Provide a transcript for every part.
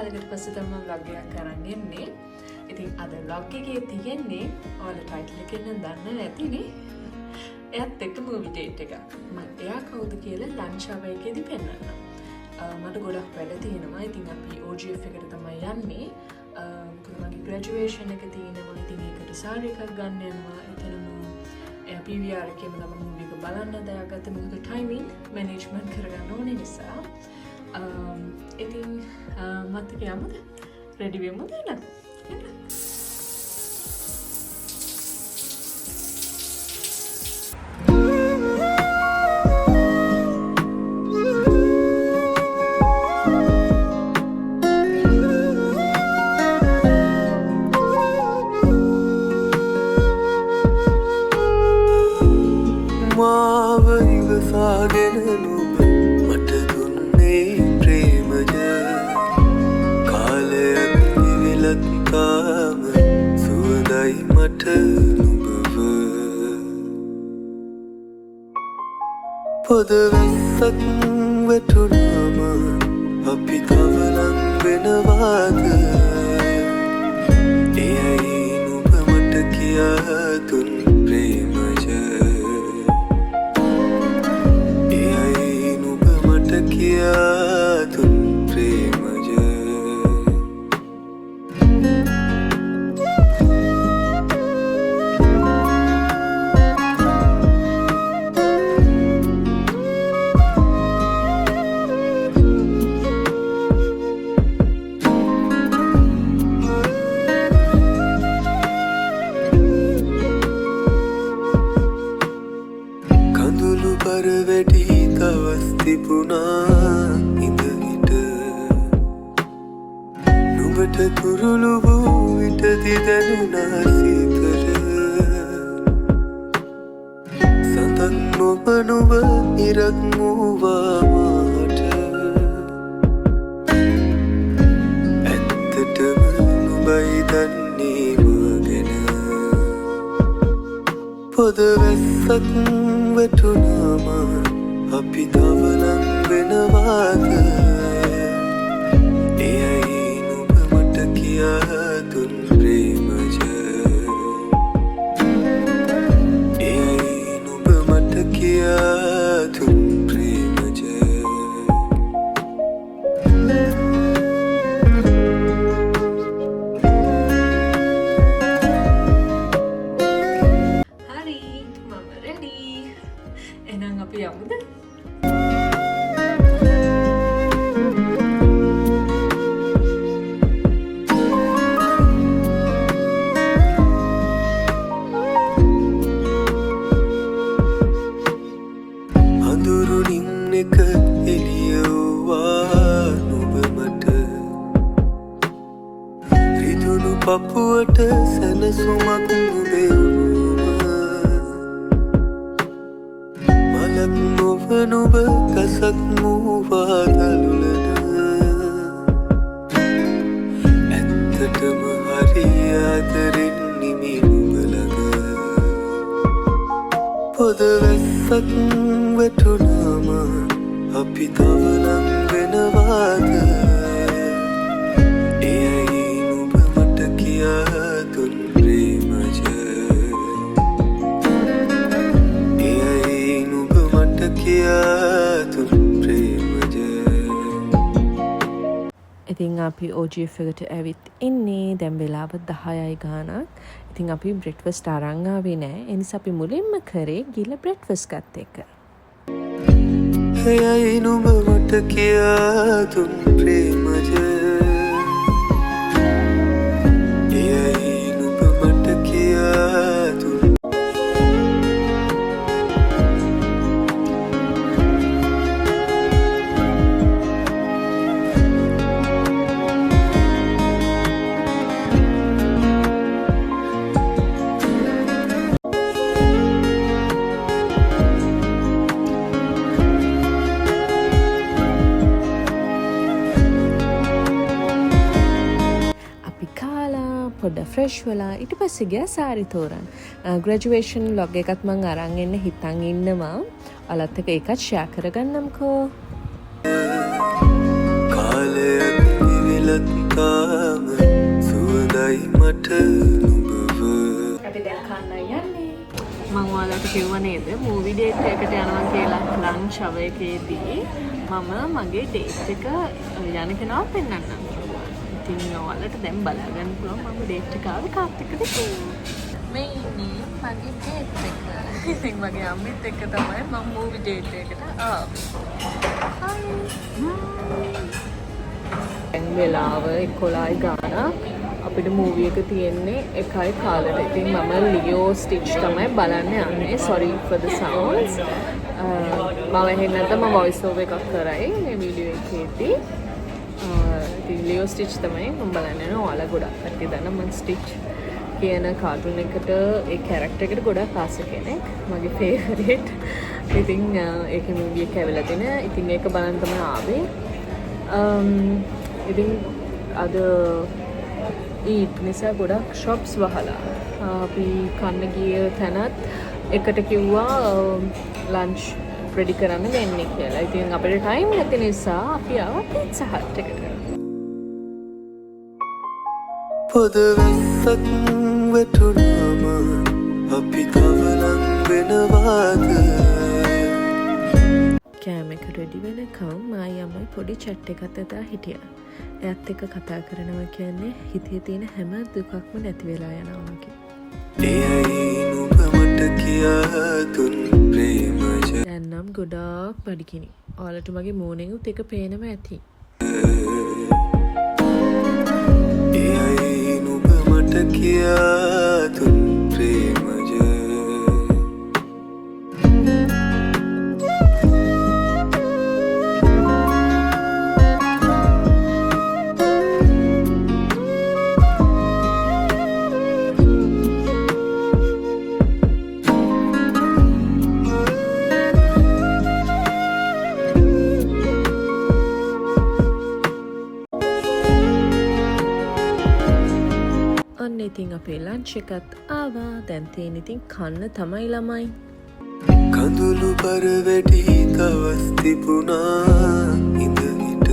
කාලයකට පස්සේ තමයි vlog එකක් අරන් එන්නේ. ඉතින් අද vlog එකේ තියෙන්නේ ඔයාලා ටයිටල් එකෙන් නම් දන්න නැතිනේ. එයත් එක්ක මූවි ඩේට් එකක්. මම එයා කවුද කියලා ලන්ච් අවර් එකේදී පෙන්නන්නම්. මට ගොඩක් වැඩ තියෙනවා. ඉතින් අපි OGF එකට තමයි යන්නේ. මගේ ග්‍රැජුවේෂන් එක තියෙනවා. ඉතින් ඒකට සාරි එකක් ගන්න යනවා. එතනම PVR එකේම තමයි මූවි එක බලන්න දාගත්තේ. මොකද ටයිමින් මැනේජ්මන්ට් කරගන්න ඕනේ නිසා. ඉතින් මත් යමුද? රෙඩි වෙමුද නේද? පොදවැස්සක් වැටුනාම අපි තවලං වෙනවාද එයයි නුඹ මට කියා දුන් ප්‍රේමජ එයයි නුඹ මට කියා දුන් ප්‍රේමජ නුඹට තුරුළු වූ විටදි දැනුණා සීතල සඳන් නොබ නුඹ ඉරක් වූවා මාට ඇත්තටම නුඹයි දන්නේ මගෙන පොදවැස්සක් වැටුනාම අපි තවලං වෙනවාද එයයි නුඹ මට කියා දුන් ප්‍රේමජ එයයි නුඹ මට කියා දුන් ප්‍රේමජ හරි මම රෙඩි. එහෙනම් අපි යමුද? පපුවට සැනසුමක් නුබෙවුම මලක් නොව නුබ කසක් මූවා දළුලන ඇත්තටම හරි ආදරෙන් නිමි නුබලඟ පොදවැස්සක් වැටුනාම අපි තවලං වෙනවාද දුන් ප්‍රේමජ එයයි නුඹ මට කියා දුන් ප්‍රේමජ. ඉතින් අපි OGF එකට ඇවිත් ඉන්නේ. දැන් වෙලාව 10යි ගානක්. ඉතින් අපි බ්‍රෙක්ෆාස්ට් අරන් ආවේ නෑ. ඒ නිසා අපි මුලින්ම කරේ ගිහලා බ්‍රෙක්ෆාස්ට් ගත්ත එක. එයයි නුඹ මට කියා දුන් ප්‍රේමජ පොඩ ෆ්‍රෙෂ් වෙලා ඊට පස්සේ ගියා සාරි තෝරන්න. ග්‍රැජුවේෂන් ලොග් එකත් මම අරන් එන්න හිතන් ඉන්නවා. ඔයාලත් එක්ක ඒකත් ෂෙයා කරගන්නම්කෝ. කාලයක් ඉවිලත් මට නුඹව අපි දැන් කන්න යන්නේ. මම ඔයාලට කිව්වා නේද මූවි ඩේට් එකකට යනවා කියලා ලන්ච් අවර් එකේදී මම මගේ ඩේට් එක යන කෙනාව පෙන්නන්නම්. ඉතින් ඔයාලට දැන් බලා ගන්න පුළුවන් මම ඩේට් එක ආවේ කාත් එක්කද කියලා. මේ ඉන්නේ මගේ ඩේට් එක. ඉතින් මගේ අම්මිත් එක්ක තමයි මම මූවි ඩේට් එකට ආවේ. දැන් වෙලාව 11යි ගානක්. අපිට මූවී එක තියෙන්නේ 1යි කාලෙට. ඉතින් මම ලියෝ ස්ටිච් තමයි බලන්න යන්නේ. sorry for the sounds. මම එහෙම නැත්නම් මම voice over එකක් කරයි මේ වීඩියෝ එකේදී. ඉතින් ලියෝ ස්ටිච් තමයි මම බලන්න යනවා. ඔයාලා ගොඩක් කට්ටිය දන්නා මම ස්ටිච් කියන කාටුන් එකට ඒ කැරක්ටර් එකට ගොඩක් ආස කෙනෙක්. මගේ ෆේවරිට්. ඉතින් ඒකේ මූවී එක ඇවිල්ලා තිනේ. ඉතින් ඒක බලන්න තමයි ආවේ. ඉතින් අද ඊත් නිසා ගොඩක් ෂොප්ස් වහලා අපි කන්න ගිය තැනත් එකට කිව්වා ලන්ච් රෙඩි කරන්න වෙන්නේ කියලා. ඉතින් අපිට ටයිම් නැති නිසා අපි ආවා පීට්සා හට් එකට. පොද වැස්සක් වැටුනාම අපි තව ලං වෙනවාද කෑම එක රෙඩි වෙනකම් මායි අම්මයි පොඩි චැට් එකක් අතලා හිටියා. එයත් එක්ක කතා කරනවා කියන්නේ හිතේ තියෙන හැම දුකක්ම නැති වෙලා යනවා වගේ. එයයි නුඹ මට කියා දුන් ප්‍රේමජ දැන් නම් ගොඩාක් බඩගිනි. ඔයාලට මගේ මූණෙන් උත් එක පේනම ඇති. එයයි නුඹ මට කියා දුන් ප්‍රේමජ ඉතින් අපේ ලන්ච් එකත් ආවා. දැන් තියෙන ඉතින් කන්න තමයි ළමයි. කඳුළු බර වැඩි දවස් තිබුණා ඉඳහිට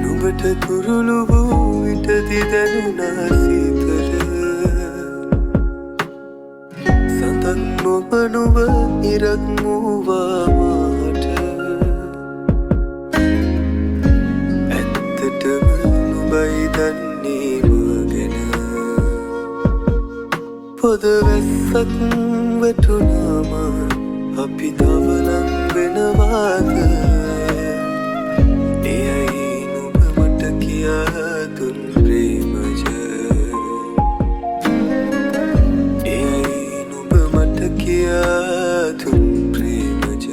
නුඹට කුරුළු වූ විටදි දැනුණා සීතල සඳන් නොබ නුඹ ඉරක් වූවා මාට ඇත්තටම නුඹයි දන්නේ මගෙන පොද වැස්සක් වැටුනාම අපි තව ලං වෙනවාද එයයි නුඹ මට කියා දුන් ප්‍රේමජ එයයි නුඹ මට කියා දුන් ප්‍රේමජ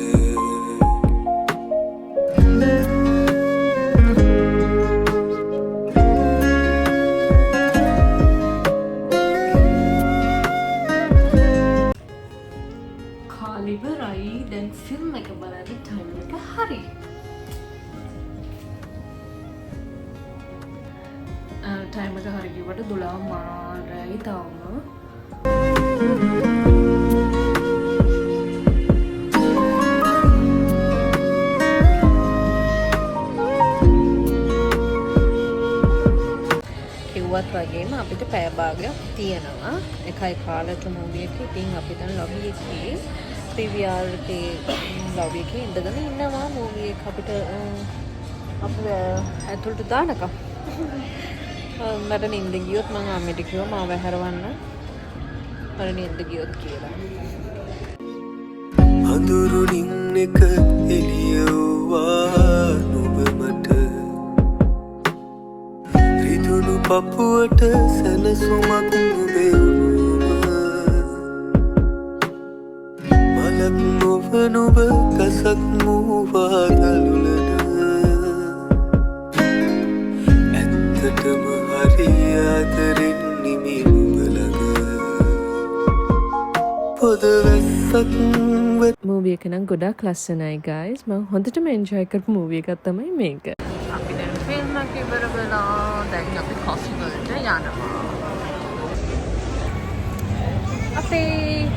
ඉවරයි. දැන් ෆිල්ම් එක බලන්න ටයිම් එක හරි. ටයිම් එක හරි කිව්වට 12 මාරයි තාම. කිව්වත් වගේම අපිට පැය භාගයක් තියෙනවා. 1යි කාලට මූවී එක. ඉතින් අපි දැන් ලොබි එකේ PVR එකේ ලොබි එකේ ඉඳගෙන ඉන්නවා. මූවී එක අපිට ඇතුළට දානකම්. මට නින්ද ගියොත් මම අම්මට කිව්වා මාව හැරවන්න. මට නින්ද ගියොත් කියලා. අඳුරුනින් එක එළියවුවා නුඹ මට රිදුණු පපුවට සැනසුමක් නුඹේ මලක් නොව නුඹ කසක් මූවා දළුලන ඇත්තටම හරි ආදරෙන් නිමි නුඹ ළඟ පොද වැස්සක් මූවී එක නම් ගොඩාක් ලස්සනයි guys. මම හොඳටම එන්ජොයි කරපු මූවී එකක් තමයි මේක. අපි දැන් ෆිල්ම් එක ඉවර වෙලා දැන් අපි කොෆි වලට යනවා. අපේ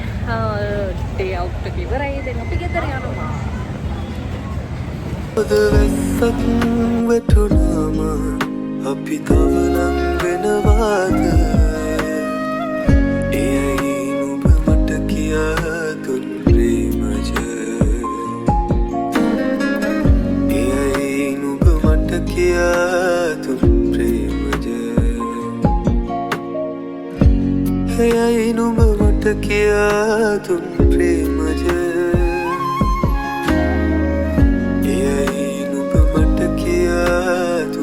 ඩේ අවුට් එක ඉවරයි. දැන් අපි ගෙදර යනවා. පොද වැස්සක් වැටුනාම අපි තව ලං වෙන හිතනවාද එයයි නුඹ මට කියා දුන් ප්‍රේමජ එයයි නුඹ මට කියා දුන් ප්‍රේමජ එයයි නුඹ මට කියා දුන් ප්‍රේමජ එයයි නුඹ මට කියා දුන්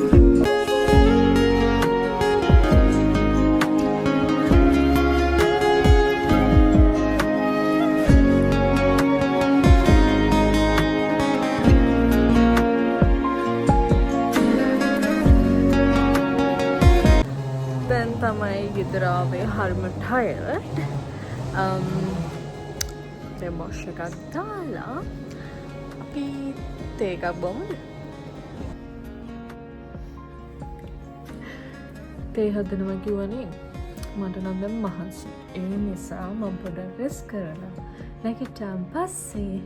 දැන් තමයි ගෙදරාවේ හරිම ටයර්ඩ්. දැන් වොෂ් එකක් දාලා අපි තේ එකක් බොමුද? තේ හදනවා කිව්වනේ මට නම් දැන් මහන්සි. ඒ නිසා මම පොඩ්ඩක් රෙස්ට් කරලා නැගිට්ටාන් පස්සේ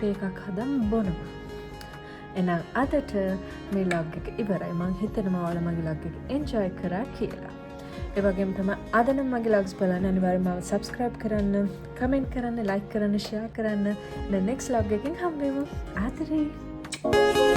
තේ එකක් හදන් බොනවා. එහෙනම් අදට මේ ලොග් එක ඉවරයි. මම හිතනවා ඔයාලා මගේ ලොග් එක එන්ජොයි කරා කියලා. ඒ වගේම තමයි අද නම් මගේ ලොග්ස් බලන්න අනිවාර්යයෙන්ම සබ්ස්ක්‍රයිබ් කරන්න, කමෙන්ට් කරන්න, ලයික් කරන්න, ෂෙයා කරන්න. නෙක්ස්ට් ලොග් එකකින් හම්බෙමු. ආදරේ.